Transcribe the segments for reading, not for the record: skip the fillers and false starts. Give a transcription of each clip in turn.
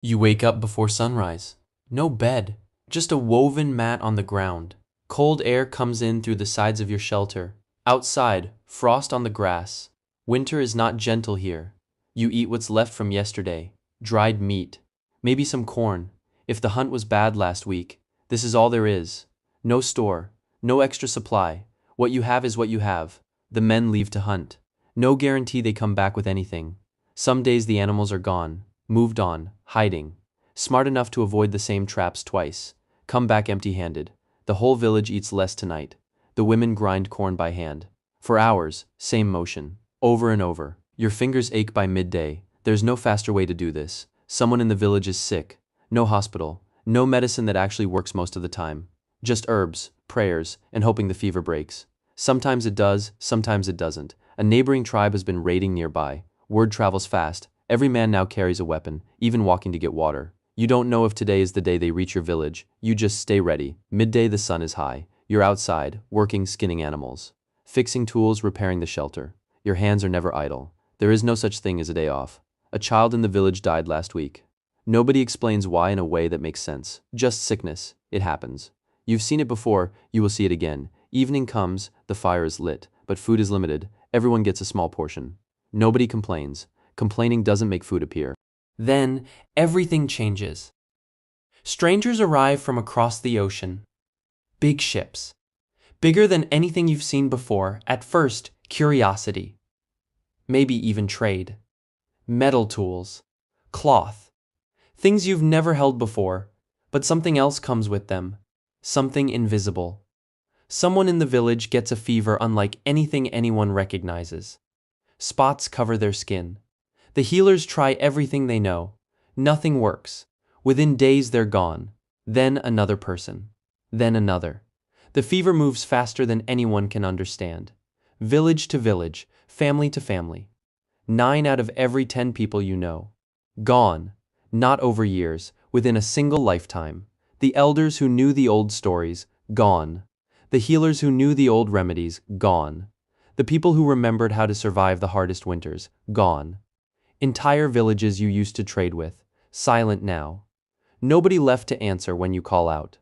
You wake up before sunrise. No bed, just a woven mat on the ground. Cold air comes in through the sides of your shelter. Outside, frost on the grass. Winter is not gentle here. You eat what's left from yesterday. Dried meat. Maybe some corn. If the hunt was bad last week, this is all there is. No store. No extra supply. What you have is what you have. The men leave to hunt. No guarantee they come back with anything. Some days the animals are gone. Moved on, hiding. Smart enough to avoid the same traps twice. Come back empty-handed. The whole village eats less tonight. The women grind corn by hand. For hours, same motion. Over and over. Your fingers ache by midday. There's no faster way to do this. Someone in the village is sick. No hospital. No medicine that actually works most of the time. Just herbs, prayers, and hoping the fever breaks. Sometimes it does, sometimes it doesn't. A neighboring tribe has been raiding nearby. Word travels fast. Every man now carries a weapon, even walking to get water. You don't know if today is the day they reach your village. You just stay ready. Midday the sun is high. You're outside, working, skinning animals. Fixing tools, repairing the shelter. Your hands are never idle. There is no such thing as a day off. A child in the village died last week. Nobody explains why in a way that makes sense. Just sickness. It happens. You've seen it before, you will see it again. Evening comes, the fire is lit, but food is limited. Everyone gets a small portion. Nobody complains. Complaining doesn't make food appear. Then, everything changes. Strangers arrive from across the ocean. Big ships. Bigger than anything you've seen before. At first, curiosity. Maybe even trade. Metal tools. Cloth. Things you've never held before, but something else comes with them. Something invisible. Someone in the village gets a fever unlike anything anyone recognizes. Spots cover their skin. The healers try everything they know. Nothing works. Within days they're gone. Then another person. Then another. The fever moves faster than anyone can understand. Village to village, family to family. 9 out of every 10 people you know. Gone. Not over years, within a single lifetime. The elders who knew the old stories, gone. The healers who knew the old remedies, gone. The people who remembered how to survive the hardest winters, gone. Entire villages you used to trade with, silent now. Nobody left to answer when you call out.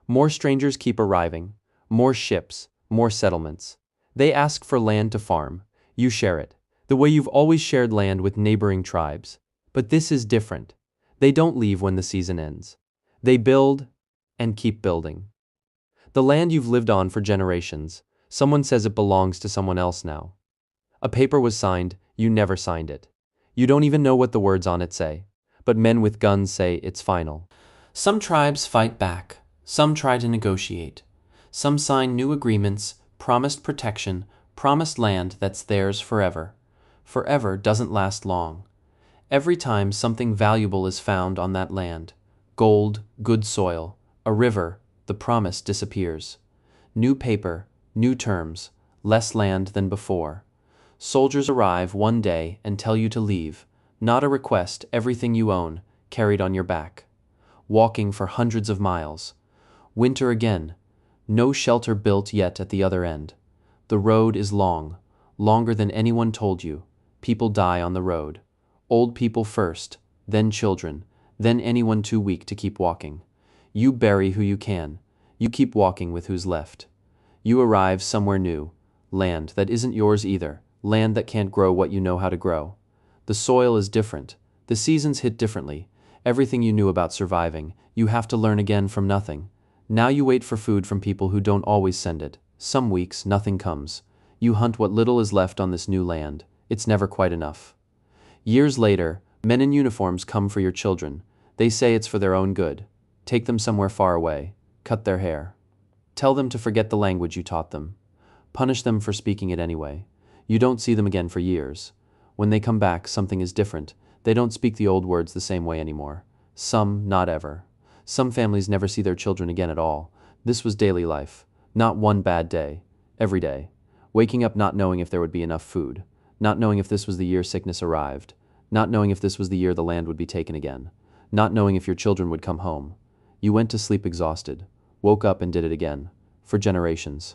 More strangers keep arriving. More ships, more settlements. They ask for land to farm. You share it, the way you've always shared land with neighboring tribes. But this is different. They don't leave when the season ends. They build and keep building. The land you've lived on for generations, someone says it belongs to someone else now. A paper was signed, you never signed it. You don't even know what the words on it say, but men with guns say it's final. Some tribes fight back. Some try to negotiate. Some sign new agreements, promised protection, promised land that's theirs forever. Forever doesn't last long. Every time something valuable is found on that land, gold, good soil, a river, the promise disappears. New paper, new terms, less land than before. Soldiers arrive one day and tell you to leave, not a request, everything you own, carried on your back. Walking for hundreds of miles. Winter again. No shelter built yet at the other end. The road is long, longer than anyone told you. People die on the road. Old people first, then children, then anyone too weak to keep walking. You bury who you can. You keep walking with who's left. You arrive somewhere new. Land that isn't yours either. Land that can't grow what you know how to grow. The soil is different. The seasons hit differently. Everything you knew about surviving, you have to learn again from nothing. Now you wait for food from people who don't always send it. Some weeks, nothing comes. You hunt what little is left on this new land. It's never quite enough. Years later, men in uniforms come for your children. They say it's for their own good. Take them somewhere far away. Cut their hair. Tell them to forget the language you taught them. Punish them for speaking it anyway. You don't see them again for years. When they come back, something is different. They don't speak the old words the same way anymore. Some, not ever. Some families never see their children again at all. This was daily life. Not one bad day. Every day. Waking up not knowing if there would be enough food. Not knowing if this was the year sickness arrived. Not knowing if this was the year the land would be taken again. Not knowing if your children would come home. You went to sleep exhausted. Woke up and did it again. For generations.